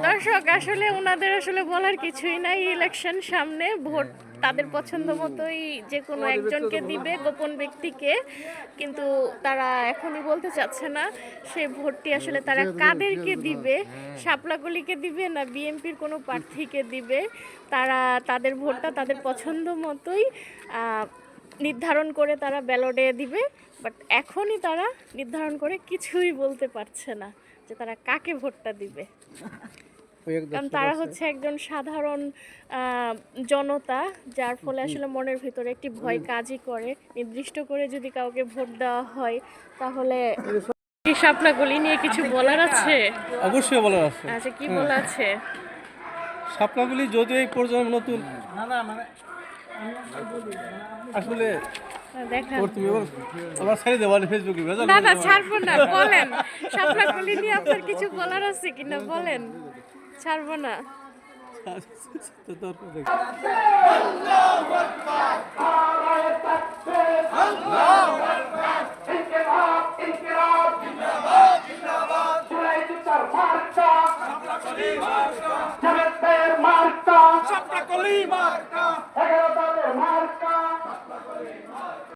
দর্শক আসলে ওনাদের আসলে বলার কিছুই নাই, ইলেকশন সামনে, ভোট তাদের পছন্দ মতোই যে কোনো একজনকে দিবে, গোপন ব্যক্তিকে, কিন্তু তারা এখনই বলতে চাচ্ছে না সেই ভোটটি আসলে তারা কাদেরকে দিবে, শাপলাকলিকে দিবে না বিএনপির কোনো প্রার্থীকে দিবে। তারা তাদের ভোটটা তাদের পছন্দ মতোই নির্ধারণ করে তারা ব্যালটে দিবে, বাট এখনই তারা নির্ধারণ করে কিছুই বলতে পারছে না যে তারা কাকে ভোটটা দিবে। কারণ তারা হচ্ছে একজন সাধারণ জনতা, যার ফলে আসলে মনের ভিতরে একটি ভয় কাজই করে। নির্দিষ্ট করে যদি কাউকে ভোট দেওয়া হয় তাহলে কি শাপলাকলি নিয়ে কিছু বলার আছে? অবশ্যই বলার আছে। আচ্ছা, কি বলা আছে? শাপলাকলি যদিও এই প্রজন্ম নতুন, আসলে দেখা তুমি আমার ছেড়ে দেওয়া ফেসবুকে না না ছাড়বো না, বলেন শাপলাকলি নিয়ে আপনার কিছু বলার আছে কিনা বলেন, ছাড়বো না।